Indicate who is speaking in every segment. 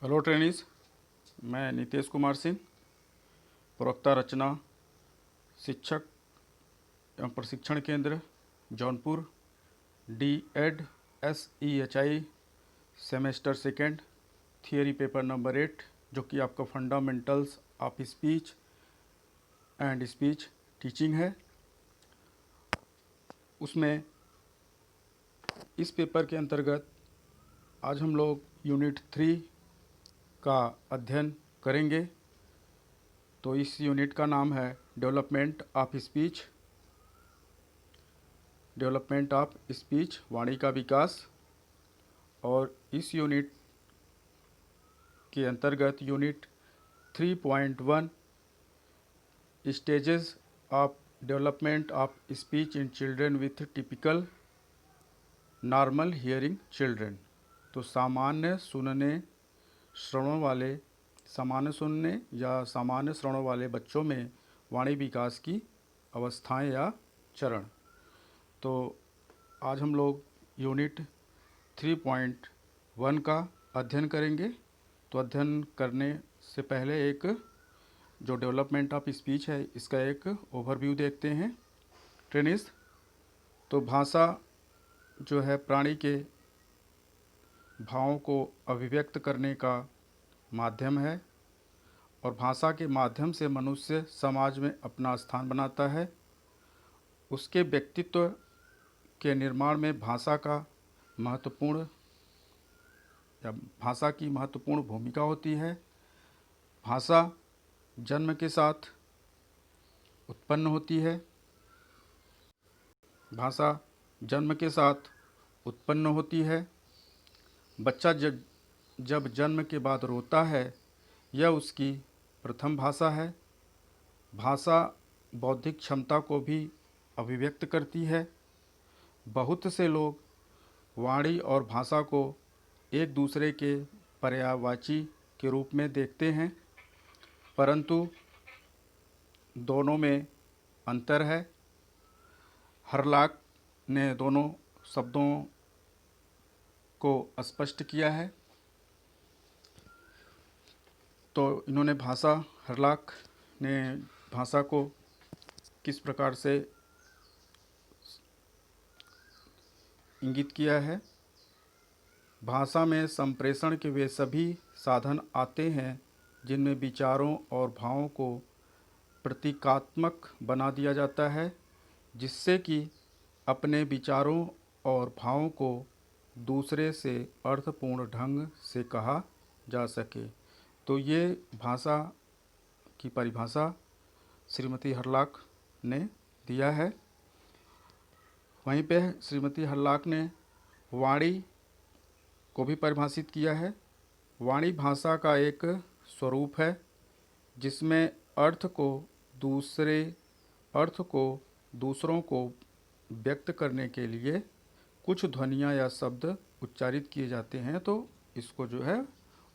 Speaker 1: Hello trainees, मैं नितेश कुमार सिंह, प्रवक्ता रचना, शिक्षक एवं प्रशिक्षण केंद्र Jaunpur, DED SEHI semester second, theory paper number 8, जो कि आपका fundamentals of speech and speech teaching है। उसमें इस पेपर के अंतर्गत आज हम लोग यूनिट 3 का अध्ययन करेंगे। तो इस यूनिट का नाम है डेवलपमेंट ऑफ स्पीच, वाणी का विकास। और इस यूनिट के अंतर्गत unit 3.1 stages of development of speech in children with typical normal hearing children. तो सामान्य सुनने या सामान्य श्रवण वाले बच्चों में वाणी विकास की अवस्थाएं या चरण। तो आज हम लोग यूनिट 3.1 का अध्ययन करेंगे। तो अध्ययन करने से पहले एक जो डेवलपमेंट ऑफ स्पीच है, इसका एक ओवरव्यू देखते हैं ट्रेनिस। तो भाषा जो है प्राणी के भावों को अभिव्यक्त करने का माध्यम है, और भाषा के माध्यम से मनुष्य समाज में अपना स्थान बनाता है। उसके व्यक्तित्व के निर्माण में भाषा की महत्वपूर्ण भूमिका होती है। भाषा जन्म के साथ उत्पन्न होती है। बच्चा जब जन्म के बाद रोता है, यह उसकी प्रथम भाषा है। भाषा बौद्धिक क्षमता को भी अभिव्यक्त करती है। बहुत से लोग वाणी और भाषा को एक दूसरे के पर्यायवाची के रूप में देखते हैं, परंतु दोनों में अंतर है। हरलाक ने दोनों शब्दों को स्पष्ट किया है। तो हरलाक ने भाषा को किस प्रकार से इंगित किया है। भाषा में संप्रेषण के वे सभी साधन आते हैं जिनमें विचारों और भावों को प्रतीकात्मक बना दिया जाता है, जिससे कि अपने विचारों और भावों को दूसरे से अर्थपूर्ण ढंग से कहा जा सके। तो ये भाषा की परिभाषा श्रीमती हरलाक ने दिया है। वहीं पे श्रीमती हरलाक ने वाणी को भी परिभाषित किया है। वाणी भाषा का एक स्वरूप है जिसमें अर्थ को दूसरों को व्यक्त करने के लिए कुछ ध्वनियाँ या शब्द उच्चारित किए जाते हैं, तो इसको जो है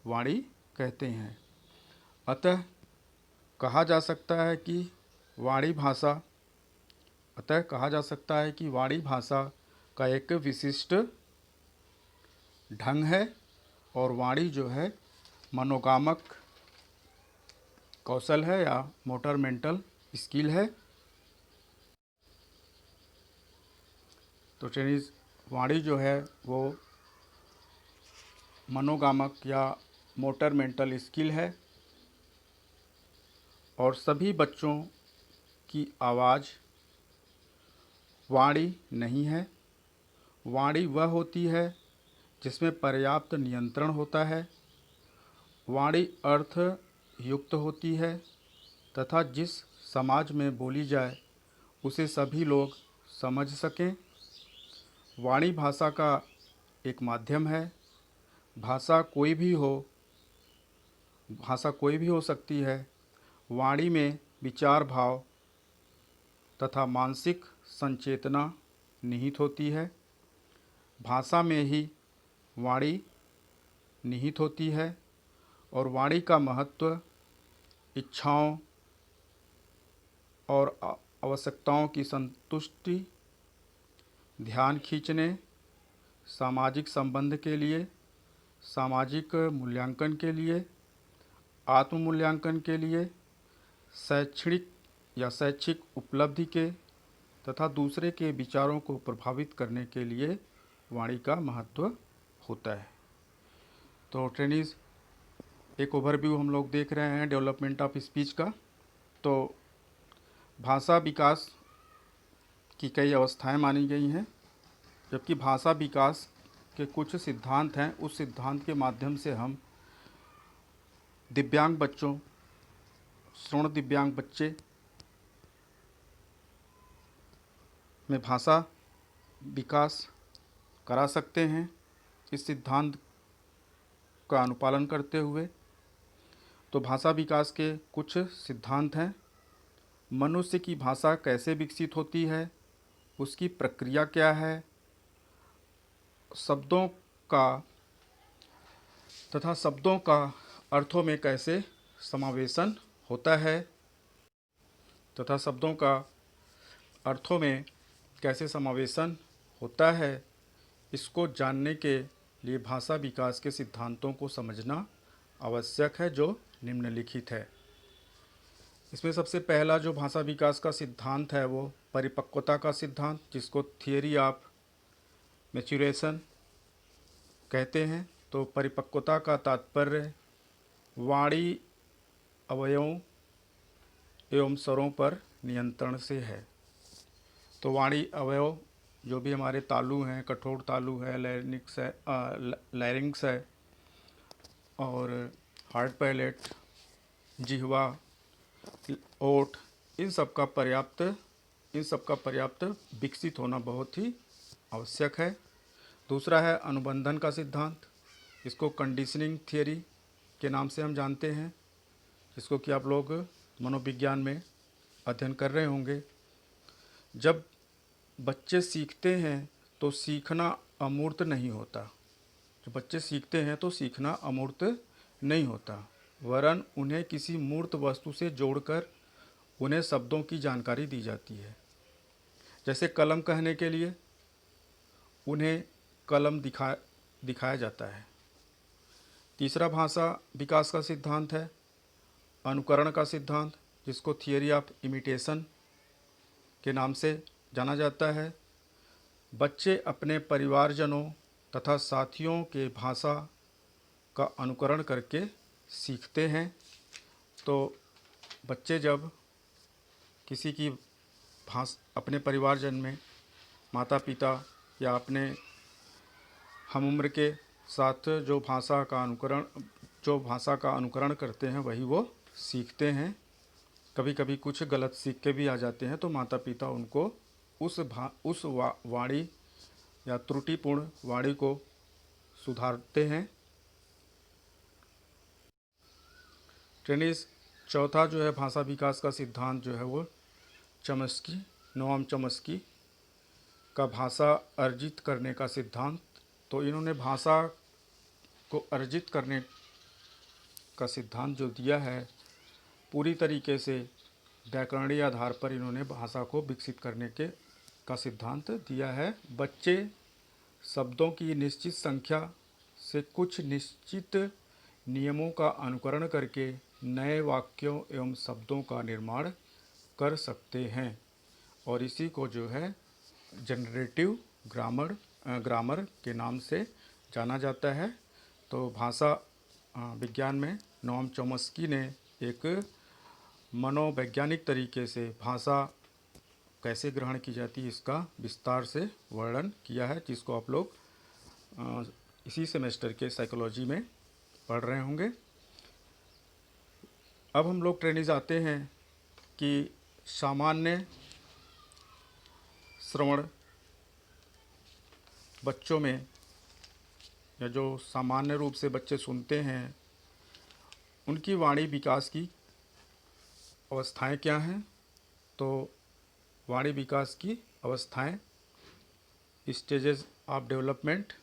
Speaker 1: वाणी कहते हैं। अतः कहा जा सकता है कि वाणी भाषा का एक विशिष्ट ढंग है, और वाणी जो है मनोगामक कौशल है या मोटर मेंटल स्किल है। तो ट्रेनिज, वाणी जो है वो मनोगामक या मोटर मेंटल स्किल है, और सभी बच्चों की आवाज़ वाणी नहीं है। वाणी वह होती है जिसमें पर्याप्त नियंत्रण होता है। वाणी अर्थ युक्त होती है तथा जिस समाज में बोली जाए उसे सभी लोग समझ सकें। वाणी भाषा का एक माध्यम है। भाषा कोई भी हो सकती है। वाणी में विचार, भाव तथा मानसिक संचेतना निहित होती है। भाषा में ही वाणी निहित होती है, और वाणी का महत्व इच्छाओं और आवश्यकताओं की संतुष्टि, ध्यान खींचने, सामाजिक संबंध के लिए सामाजिक मूल्यांकन के लिए, आत्म मूल्यांकन के लिए, शैक्षणिक या शैक्षिक उपलब्धि के तथा दूसरे के विचारों को प्रभावित करने के लिए वाणी का महत्व होता है। तो ट्रेनीज, एक ओवरव्यू हम लोग देख रहे हैं डेवलपमेंट ऑफ स्पीच का। तो भाषा विकास की कई अवस्थाएं मानी गई हैं, जबकि भाषा विकास के कुछ सिद्धांत हैं। उस सिद्धांत के माध्यम से हम दिव्यांग बच्चों, श्रवण दिव्यांग बच्चे में भाषा विकास करा सकते हैं इस सिद्धांत का अनुपालन करते हुए। तो भाषा विकास के कुछ सिद्धांत हैं। मनुष्य की भाषा कैसे विकसित होती है, उसकी प्रक्रिया क्या है, शब्दों का तथा शब्दों का अर्थों में कैसे समावेशन होता है तथा शब्दों का अर्थों में कैसे समावेशन होता है, इसको जानने के लिए भाषा विकास के सिद्धांतों को समझना आवश्यक है, जो निम्नलिखित है। इसमें सबसे पहला जो भाषा विकास का सिद्धांत है वो परिपक्वता का सिद्धांत, जिसको थियरी ऑफ मैच्योरेशन कहते हैं। तो परिपक्वता का तात्पर्य वाणी अवयवों एवं स्वरों पर नियंत्रण से है। तो वाणी अवयव जो भी हमारे तालु हैं, कठोर तालु है, लैरिंग्स है और हार्ड पैलेट, जिह्वा, ओठ, इन सब का पर्याप्त विकसित होना बहुत ही आवश्यक है। दूसरा है अनुबंधन का सिद्धांत, इसको कंडीशनिंग थियरी के नाम से हम जानते हैं, जिसको कि आप लोग मनोविज्ञान में अध्ययन कर रहे होंगे। जब बच्चे सीखते हैं तो सीखना अमूर्त नहीं होता। जब बच्चे सीखते हैं तो सीखना अमूर्त नहीं होता, वरन उन्हें किसी मूर्त वस्तु से जोड़कर उन्हें शब्दों की जानकारी दी जाती है। जैसे कलम कहने के लिए उन्हें कलम दिखाया जाता है। तीसरा भाषा विकास का सिद्धांत है अनुकरण का सिद्धांत, जिसको थियरी ऑफ इमिटेशन के नाम से जाना जाता है। बच्चे अपने परिवारजनों तथा साथियों के भाषा का अनुकरण करके सीखते हैं। तो बच्चे जब किसी की अपने परिवारजन में माता पिता या अपने हमउम्र के साथ जो भाषा का अनुकरण करते हैं वही वो सीखते हैं। कभी कभी कुछ गलत सीख के भी आ जाते हैं, तो माता पिता उनको उस वाणी या त्रुटिपूर्ण वाणी को सुधारते हैं। ट्रेनिस, चौथा जो है भाषा विकास का सिद्धांत जो है वो नोआम चॉम्स्की का भाषा अर्जित करने का सिद्धांत। तो इन्होंने भाषा को अर्जित करने का सिद्धांत जो दिया है, पूरी तरीके से व्याकरणीय आधार पर इन्होंने भाषा को विकसित करने का सिद्धांत दिया है। बच्चे शब्दों की निश्चित संख्या से कुछ निश्चित नियमों का अनुकरण करके नए वाक्यों एवं शब्दों का निर्माण कर सकते हैं, और इसी को जो है जनरेटिव ग्रामर के नाम से जाना जाता है। तो भाषा विज्ञान में नोआम चॉम्स्की ने एक मनोवैज्ञानिक तरीके से भाषा कैसे ग्रहण की जाती है इसका विस्तार से वर्णन किया है, जिसको आप लोग इसी सेमेस्टर के साइकोलॉजी में पढ़ रहे होंगे। अब हम लोग ट्रेनिज आते हैं कि सामान्य श्रवण बच्चों में, या जो सामान्य रूप से बच्चे सुनते हैं, उनकी वाणी विकास की अवस्थाएं क्या हैं। तो वाणी विकास की अवस्थाएं, stages of development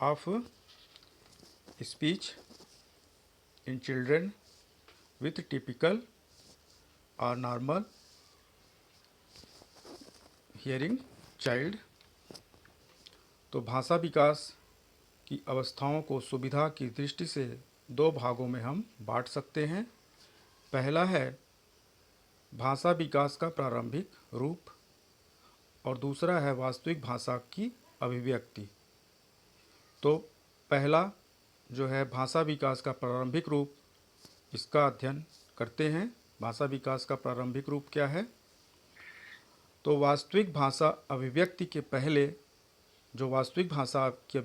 Speaker 1: of speech in children with typical और नॉर्मल हियरिंग चाइल्ड। तो भाषा विकास की अवस्थाओं को सुविधा की दृष्टि से दो भागों में हम बांट सकते हैं। पहला है भाषा विकास का प्रारंभिक रूप और दूसरा है वास्तविक भाषा की अभिव्यक्ति। तो पहला जो है भाषा विकास का प्रारंभिक रूप, इसका अध्ययन करते हैं। भाषा विकास का प्रारंभिक रूप क्या है? तो वास्तविक भाषा अभिव्यक्ति के पहले, जो वास्तविक भाषा की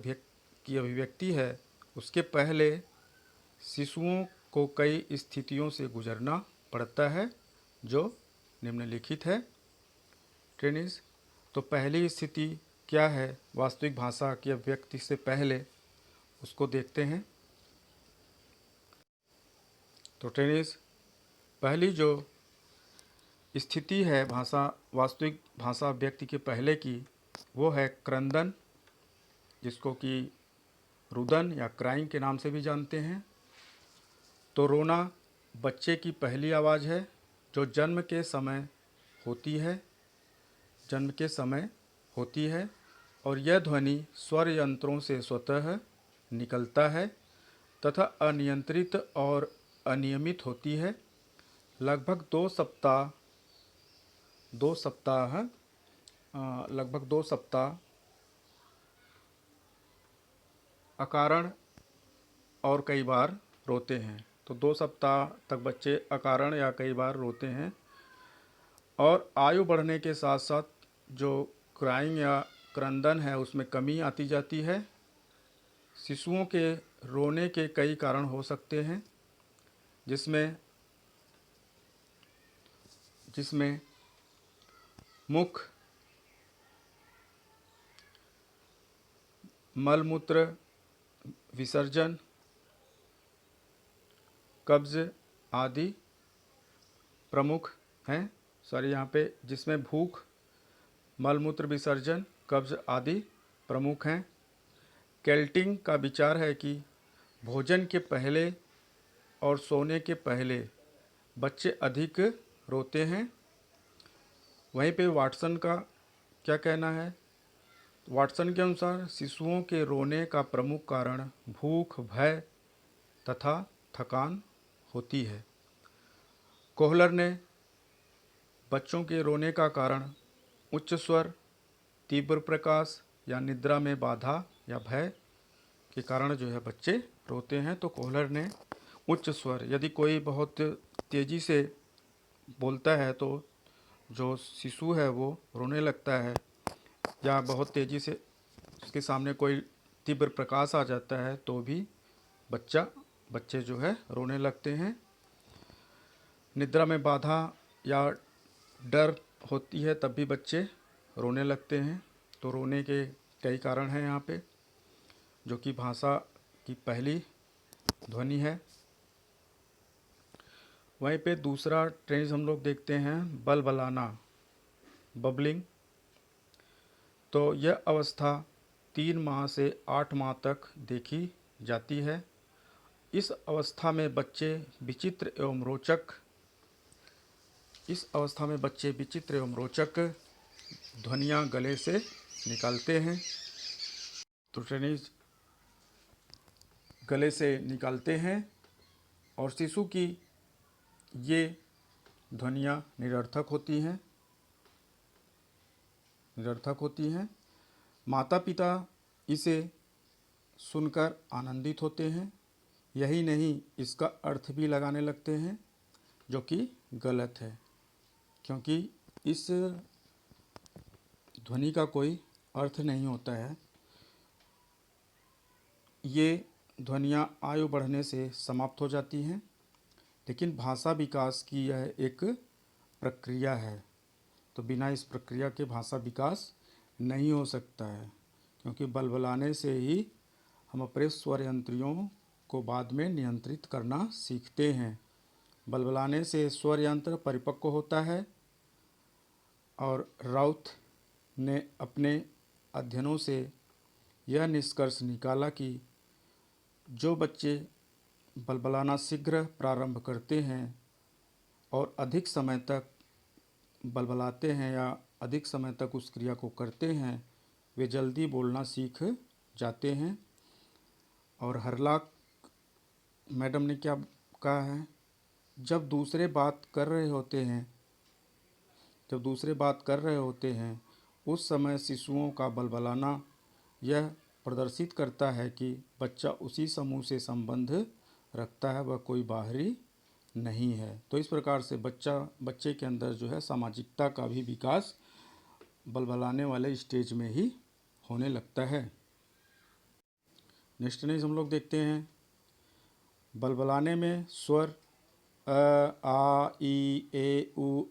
Speaker 1: अभिव्यक्ति है, उसके पहले शिशुओं को कई स्थितियों से गुजरना पड़ता है जो निम्नलिखित है। ट्रेनिस, तो पहली स्थिति क्या है वास्तविक भाषा की अभिव्यक्ति से पहले, उसको देखते हैं। तो ट्रेनिस, पहली जो स्थिति है वास्तविक भाषा अभिव्यक्ति के पहले की, वो है क्रंदन, जिसको कि रुदन या क्राइंग के नाम से भी जानते हैं। तो रोना बच्चे की पहली आवाज़ है जो जन्म के समय होती है और यह ध्वनि स्वर यंत्रों से स्वतः निकलता है तथा अनियंत्रित और अनियमित होती है। लगभग दो सप्ताह अकारण और कई बार रोते हैं। तो 2 सप्ताह तक बच्चे अकारण या कई बार रोते हैं। और आयु बढ़ने के साथ साथ जो क्राइंग या क्रंदन है उसमें कमी आती जाती है। शिशुओं के रोने के कई कारण हो सकते हैं, जिसमें मुख मलमूत्र विसर्जन, कब्ज आदि प्रमुख हैं। यहाँ पे जिसमें भूख, मलमूत्र विसर्जन, कब्ज आदि प्रमुख हैं। केल्टिंग का विचार है कि भोजन के पहले और सोने के पहले बच्चे अधिक रोते हैं। वहीं पे वाटसन का क्या कहना है? वाटसन के अनुसार शिशुओं के रोने का प्रमुख कारण भूख, भय तथा थकान होती है। कोहलर ने बच्चों के रोने का कारण उच्च स्वर, तीव्र प्रकाश या निद्रा में बाधा या भय के कारण जो है बच्चे रोते हैं। तो कोहलर ने उच्च स्वर, यदि कोई बहुत तेज़ी से बोलता है तो जो शिशु है वो रोने लगता है, या बहुत तेज़ी से उसके सामने कोई तीव्र प्रकाश आ जाता है तो भी बच्चे जो है रोने लगते हैं। निद्रा में बाधा या डर होती है तब भी बच्चे रोने लगते हैं। तो रोने के कई कारण हैं यहाँ पे, जो कि भाषा की पहली ध्वनि है। वहीं पे दूसरा ट्रेंड हम लोग देखते हैं बलबलाना, बबलिंग। तो यह अवस्था 3 माह से 8 माह तक देखी जाती है। इस अवस्था में बच्चे विचित्र एवं रोचक ध्वनियाँ गले से निकालते हैं। तो ट्रेनिस गले से निकालते हैं और शिशु की ये ध्वनियाँ निरर्थक होती हैं। माता पिता इसे सुनकर आनंदित होते हैं। यही नहीं, इसका अर्थ भी लगाने लगते हैं, जो कि गलत है, क्योंकि इस ध्वनि का कोई अर्थ नहीं होता है। ये ध्वनियाँ आयु बढ़ने से समाप्त हो जाती हैं, लेकिन भाषा विकास की यह एक प्रक्रिया है। तो बिना इस प्रक्रिया के भाषा विकास नहीं हो सकता है, क्योंकि बलबलाने से ही हम अपने स्वर यंत्रियों को बाद में नियंत्रित करना सीखते हैं। बलबलाने से स्वर यंत्र परिपक्व होता है। और राउथ ने अपने अध्ययनों से यह निष्कर्ष निकाला कि जो बच्चे बलबलाना शीघ्र प्रारंभ करते हैं और अधिक समय तक बलबलाते हैं या अधिक समय तक उस क्रिया को करते हैं, वे जल्दी बोलना सीख जाते हैं। और हरलाक मैडम ने क्या कहा है, जब दूसरे बात कर रहे होते हैं उस समय शिशुओं का बलबलाना यह प्रदर्शित करता है कि बच्चा उसी समूह से संबंध रखता है, वह कोई बाहरी नहीं है। तो इस प्रकार से बच्चे के अंदर जो है सामाजिकता का भी विकास बलबलाने वाले स्टेज में ही होने लगता है। नेक्स्ट न्यूज़ हम लोग देखते हैं। बलबलाने में स्वर अ, आ, ई, ए, उ,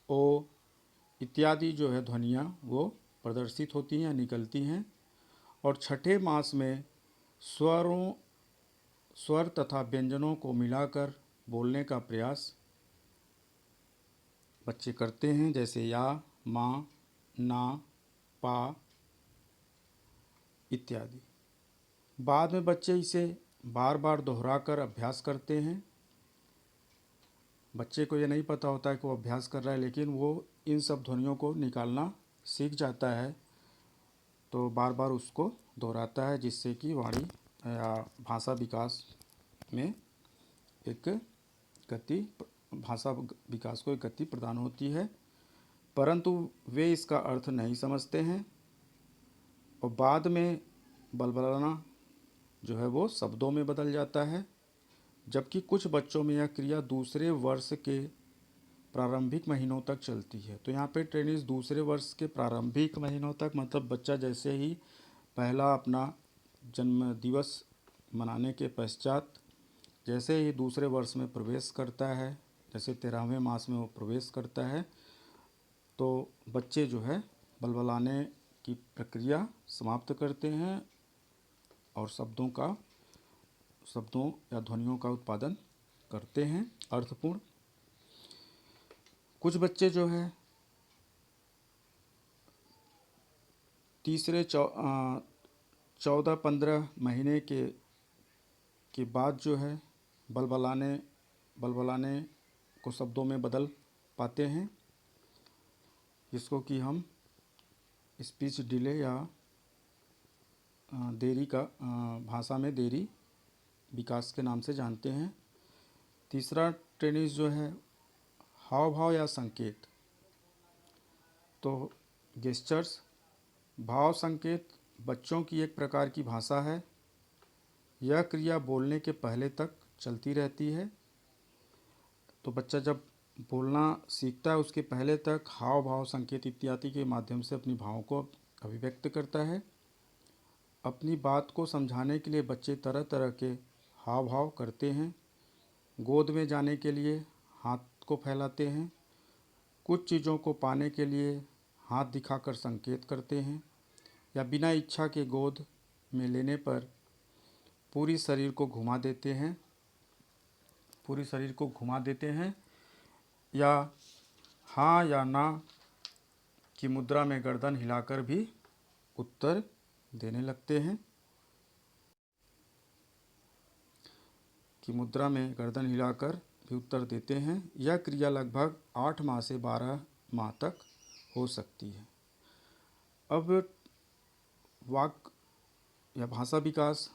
Speaker 1: ओ इत्यादि जो है ध्वनियाँ वो प्रदर्शित होती हैं, निकलती हैं। और छठे मास में स्वर तथा व्यंजनों को मिलाकर बोलने का प्रयास बच्चे करते हैं, जैसे या, माँ, ना, पा इत्यादि। बाद में बच्चे इसे बार बार दोहराकर अभ्यास करते हैं। बच्चे को ये नहीं पता होता है कि वो अभ्यास कर रहा है, लेकिन वो इन सब ध्वनियों को निकालना सीख जाता है, तो बार बार उसको दोहराता है, जिससे कि वाणी या भाषा विकास में एक गति भाषा विकास को एक गति प्रदान होती है। परंतु वे इसका अर्थ नहीं समझते हैं और बाद में बलबलाना जो है वो शब्दों में बदल जाता है। जबकि कुछ बच्चों में यह क्रिया दूसरे वर्ष के प्रारंभिक महीनों तक चलती है। तो यहाँ पे ट्रेनिस दूसरे वर्ष के प्रारंभिक महीनों तक, मतलब बच्चा जैसे ही पहला अपना जन्म दिवस मनाने के पश्चात जैसे ही दूसरे वर्ष में प्रवेश करता है, जैसे 13वें मास में वो प्रवेश करता है, तो बच्चे जो है बलबलाने की प्रक्रिया समाप्त करते हैं और शब्दों या ध्वनियों का उत्पादन करते हैं अर्थपूर्ण। कुछ बच्चे जो है तीसरे 14-15 महीने के बाद जो है बलबलाने को शब्दों में बदल पाते हैं, जिसको कि हम स्पीच डिले या देरी का भाषा में देरी विकास के नाम से जानते हैं। तीसरा ट्रेनिस जो है हाव भाव या संकेत। तो गेस्चर्स भाव संकेत बच्चों की एक प्रकार की भाषा है। यह क्रिया बोलने के पहले तक चलती रहती है। तो बच्चा जब बोलना सीखता है उसके पहले तक हाव भाव संकेत इत्यादि के माध्यम से अपनी भावों को अभिव्यक्त करता है। अपनी बात को समझाने के लिए बच्चे तरह तरह के हाव भाव करते हैं। गोद में जाने के लिए हाथ को फैलाते हैं। कुछ चीज़ों को पाने के लिए हाथ दिखाकर संकेत करते हैं, या बिना इच्छा के गोद में लेने पर पूरी शरीर को घुमा देते हैं, या हाँ या ना की मुद्रा में गर्दन हिलाकर भी उत्तर देने लगते हैं। यह क्रिया लगभग 8 माह से 12 माह तक हो सकती है। अब वाक या भाषा विकास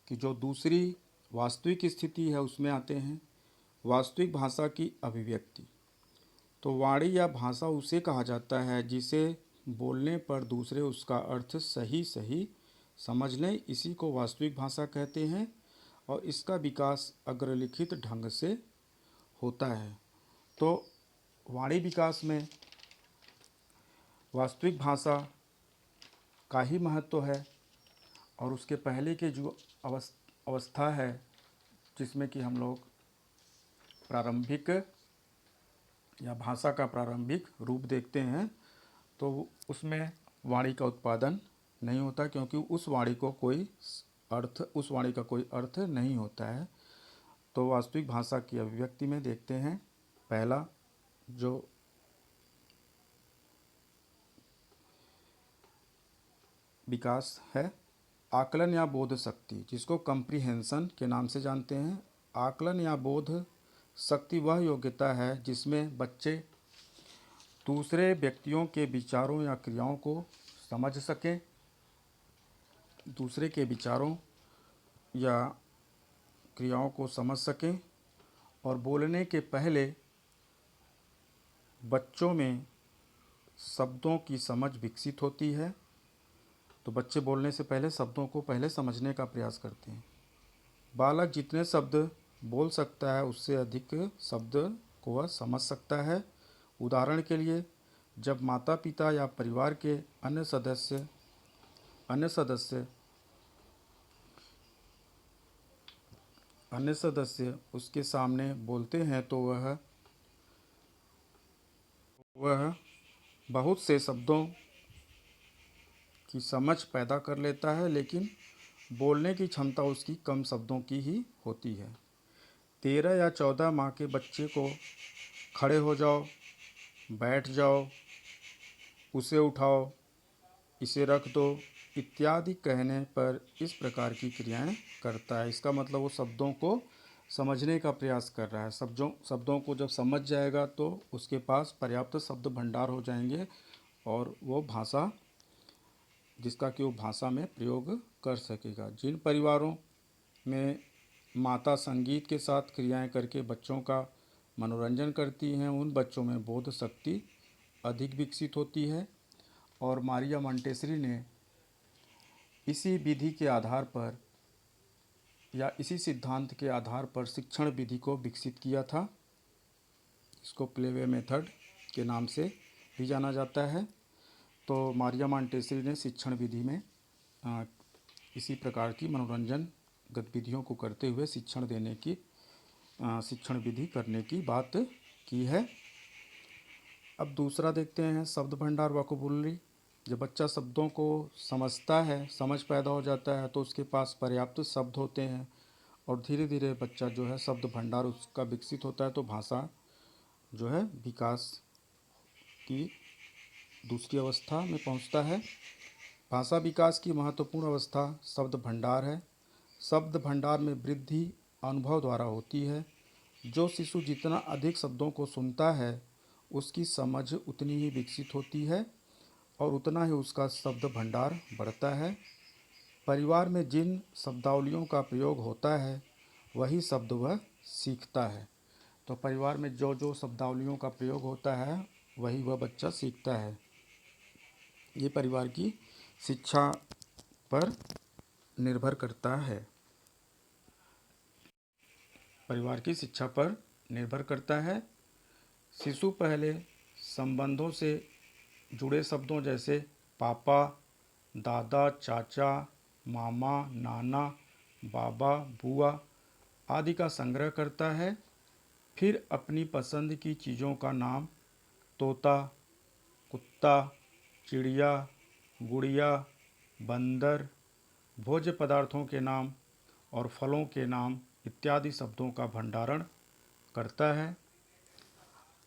Speaker 1: की जो दूसरी वास्तविक स्थिति है उसमें आते हैं। वास्तविक भाषा की अभिव्यक्ति। तो वाणी या भाषा उसे कहा जाता है जिसे बोलने पर दूसरे उसका अर्थ सही समझ लें, इसी को वास्तविक भाषा कहते हैं और इसका विकास अग्रलिखित ढंग से होता है। तो वाणी विकास में वास्तविक भाषा का ही महत्व है और उसके पहले के जो अवस्था है जिसमें कि हम लोग प्रारंभिक या भाषा का प्रारंभिक रूप देखते हैं, तो उसमें वाणी का उत्पादन नहीं होता, क्योंकि उस वाणी का कोई अर्थ नहीं होता है। तो वास्तविक भाषा की अभिव्यक्ति में देखते हैं, पहला जो विकास है आकलन या बोध शक्ति, जिसको कंप्रीहेंशन के नाम से जानते हैं। आकलन या बोध शक्ति वह योग्यता है जिसमें बच्चे दूसरे व्यक्तियों के विचारों या क्रियाओं को समझ सकें, दूसरे के विचारों या क्रियाओं को समझ सकें। और बोलने के पहले बच्चों में शब्दों की समझ विकसित होती है। तो बच्चे बोलने से पहले शब्दों को पहले समझने का प्रयास करते हैं। बालक जितने शब्द बोल सकता है उससे अधिक शब्द को वह समझ सकता है। उदाहरण के लिए, जब माता पिता या परिवार के अन्य सदस्य उसके सामने बोलते हैं तो वह बहुत से शब्दों की समझ पैदा कर लेता है, लेकिन बोलने की क्षमता उसकी कम शब्दों की ही होती है। 13 या 14 माह के बच्चे को खड़े हो जाओ, बैठ जाओ, उसे उठाओ, इसे रख दो इत्यादि कहने पर इस प्रकार की क्रियाएं करता है। इसका मतलब वो शब्दों को समझने का प्रयास कर रहा है। शब्दों को जब समझ जाएगा तो उसके पास पर्याप्त शब्द भंडार हो जाएंगे और वो भाषा जिसका कि वो भाषा में प्रयोग कर सकेगा। जिन परिवारों में माता संगीत के साथ क्रियाएं करके बच्चों का मनोरंजन करती हैं, उन बच्चों में बोध शक्ति अधिक विकसित होती है। और मारिया मोंटेसरी ने इसी विधि के आधार पर या इसी सिद्धांत के आधार पर शिक्षण विधि को विकसित किया था। इसको प्लेवे मेथड के नाम से भी जाना जाता है। तो मारिया मोंटेसरी ने शिक्षण विधि में इसी प्रकार की मनोरंजन गतिविधियों को करते हुए शिक्षण विधि करने की बात की है। अब दूसरा देखते हैं, शब्द भंडार वोकैबुलरी। जब बच्चा शब्दों को समझता है, समझ पैदा हो जाता है तो उसके पास पर्याप्त शब्द होते हैं और धीरे धीरे बच्चा जो है शब्द भंडार उसका विकसित होता है तो भाषा जो है विकास की दूसरी अवस्था में पहुंचता है। भाषा विकास की महत्वपूर्ण अवस्था शब्द भंडार है। शब्द भंडार में वृद्धि अनुभव द्वारा होती है। जो शिशु जितना अधिक शब्दों को सुनता है उसकी समझ उतनी ही विकसित होती है और उतना ही उसका शब्द भंडार बढ़ता है। परिवार में जिन शब्दावलियों का प्रयोग होता है वही शब्द वह सीखता है। तो परिवार में जो जो शब्दावलियों का प्रयोग होता है वही वह बच्चा सीखता है। ये परिवार की शिक्षा पर निर्भर करता है। परिवार की शिक्षा पर निर्भर करता है। शिशु पहले संबंधों से जुड़े शब्दों जैसे पापा, दादा, चाचा, मामा, नाना, बाबा, बुआ आदि का संग्रह करता है। फिर अपनी पसंद की चीज़ों का नाम तोता, कुत्ता, चिड़िया, गुड़िया, बंदर, भोज्य पदार्थों के नाम और फलों के नाम इत्यादि शब्दों का भंडारण करता है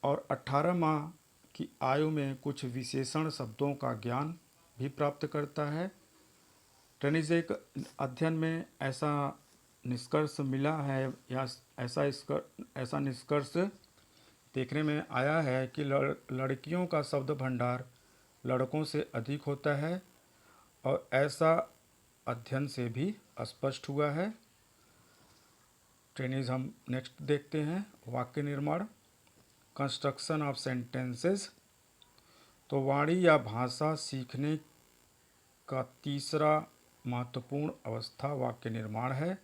Speaker 1: और 18 माह की आयु में कुछ विशेषण शब्दों का ज्ञान भी प्राप्त करता है। ट्रेनिजेक अध्ययन में ऐसा निष्कर्ष मिला है या ऐसा निष्कर्ष देखने में आया है कि लड़कियों का शब्द भंडार लड़कों से अधिक होता है और ऐसा अध्ययन से भी स्पष्ट हुआ है। ट्रेनिज हम नेक्स्ट देखते हैं, वाक्य निर्माण, कंस्ट्रक्शन ऑफ सेंटेंसेस। तो वाणी या भाषा सीखने का तीसरा महत्वपूर्ण अवस्था वाक्य निर्माण है,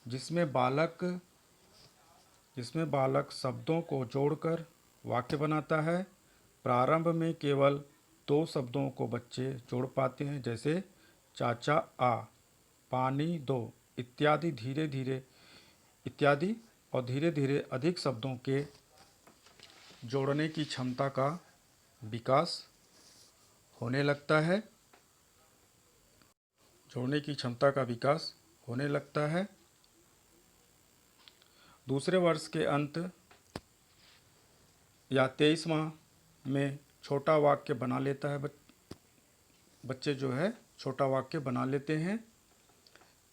Speaker 1: जिसमें बालक शब्दों को जोड़कर वाक्य बनाता है। प्रारंभ में केवल 2 शब्दों को बच्चे जोड़ पाते हैं, जैसे चाचा आ, पानी दो इत्यादि। धीरे धीरे अधिक शब्दों के जोड़ने की क्षमता का विकास होने लगता है। दूसरे वर्ष के अंत या 23 माह में छोटा वाक्य बना लेता है। बच्चे जो है छोटा वाक्य बना लेते हैं।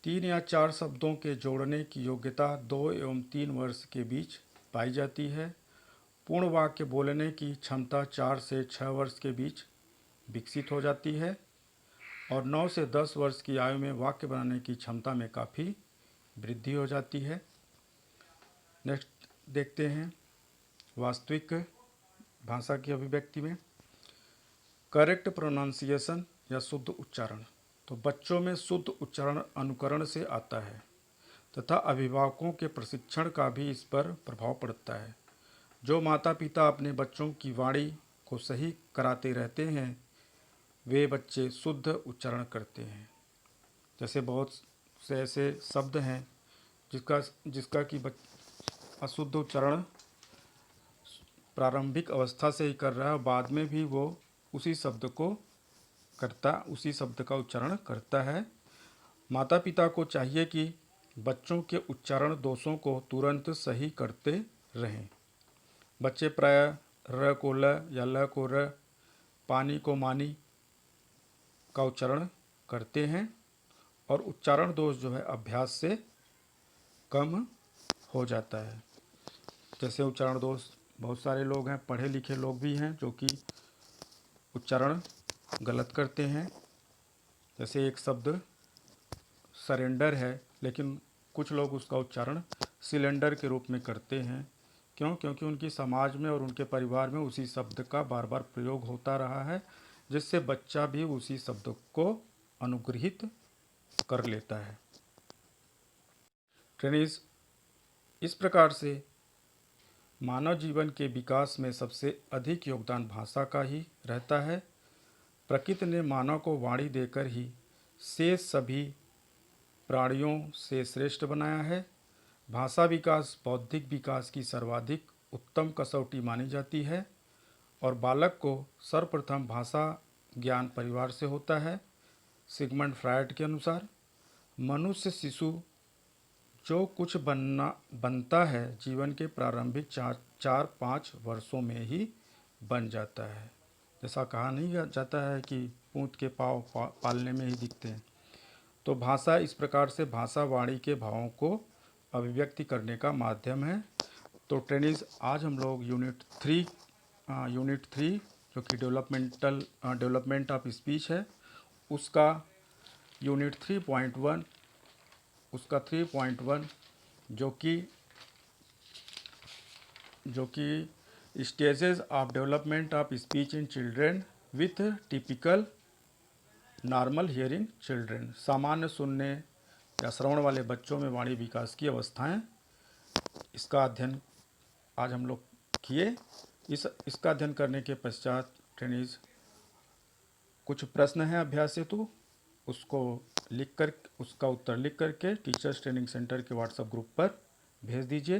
Speaker 1: 3 या 4 शब्दों के जोड़ने की योग्यता 2 एवं 3 वर्ष के बीच पाई जाती है। पूर्ण वाक्य बोलने की क्षमता 4 से 6 वर्ष के बीच विकसित हो जाती है और 9 से 10 वर्ष की आयु में वाक्य बनाने की क्षमता में काफ़ी वृद्धि हो जाती है। नेक्स्ट देखते हैं वास्तविक भाषा की अभिव्यक्ति में करेक्ट प्रोनाउंसिएशन या शुद्ध उच्चारण। तो बच्चों में शुद्ध उच्चारण अनुकरण से आता है तथा अभिभावकों के प्रशिक्षण का भी इस पर प्रभाव पड़ता है। जो माता पिता अपने बच्चों की वाणी को सही कराते रहते हैं वे बच्चे शुद्ध उच्चारण करते हैं। जैसे बहुत से ऐसे शब्द हैं जिसका कि अशुद्ध उच्चारण प्रारंभिक अवस्था से ही कर रहा है और बाद में भी वो उसी शब्द का उच्चारण करता है। माता पिता को चाहिए कि बच्चों के उच्चारण दोषों को तुरंत सही करते रहें। बच्चे प्रायः र को ल या ल को र, पानी को मानी का उच्चारण करते हैं और उच्चारण दोष जो है अभ्यास से कम हो जाता है। जैसे उच्चारण दोष बहुत सारे लोग हैं, पढ़े लिखे लोग भी हैं जो कि उच्चारण गलत करते हैं। जैसे एक शब्द सरेंडर है लेकिन कुछ लोग उसका उच्चारण सिलेंडर के रूप में करते हैं। क्यों? क्योंकि उनकी समाज में और उनके परिवार में उसी शब्द का बार बार प्रयोग होता रहा है जिससे बच्चा भी उसी शब्द को अनुग्रहित कर लेता है। ट्रेनिज, इस प्रकार से मानव जीवन के विकास में सबसे अधिक योगदान भाषा का ही रहता है। प्रकृति ने मानव को वाणी देकर ही शेष सभी प्राणियों से श्रेष्ठ बनाया है। भाषा विकास बौद्धिक विकास की सर्वाधिक उत्तम कसौटी मानी जाती है और बालक को सर्वप्रथम भाषा ज्ञान परिवार से होता है। सिगमंड फ्रायड के अनुसार मनुष्य शिशु जो कुछ बनता है जीवन के प्रारंभिक 4-5 वर्षों में ही बन जाता है। जैसा कहा नहीं जाता है कि पूंछ के पाँव पालने में ही दिखते हैं। तो भाषा इस प्रकार से भाषा वाणी के भावों को अभिव्यक्ति करने का माध्यम है। तो ट्रेनिज, आज हम लोग यूनिट 3 जो कि डेवलपमेंट ऑफ स्पीच है उसका यूनिट 3.1 उसका 3.1 जो कि stages of development of speech in children with typical normal hearing children, सामान्य सुनने या श्रवण वाले बच्चों में वाणी विकास की अवस्थाएं, इसका अध्ययन आज हम लोग किए। इसका अध्ययन करने के पश्चात ट्रेनिज कुछ प्रश्न हैं अभ्यास हेतु, उसका उत्तर लिख करके टीचर्स ट्रेनिंग सेंटर के व्हाट्सएप ग्रुप पर भेज दीजिए।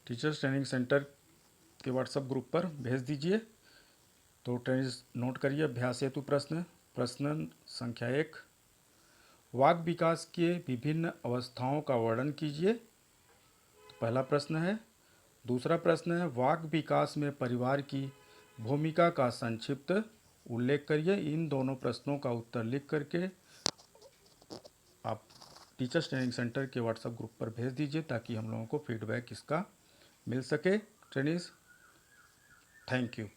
Speaker 1: टीचर्स ट्रेनिंग सेंटर के व्हाट्सएप ग्रुप पर भेज दीजिए। तो ट्रेनिज नोट करिए अभ्यास हेतु प्रश्न संख्या 1, वाक् विकास के विभिन्न अवस्थाओं का वर्णन कीजिए। तो पहला प्रश्न है। दूसरा प्रश्न है वाक् विकास में परिवार की भूमिका का संक्षिप्त उल्लेख करिए। इन दोनों प्रश्नों का उत्तर लिख करके आप टीचर्स ट्रेनिंग सेंटर के व्हाट्सएप ग्रुप पर भेज दीजिए ताकि हम लोगों को फीडबैक इसका मिल सके। Trainees, thank you.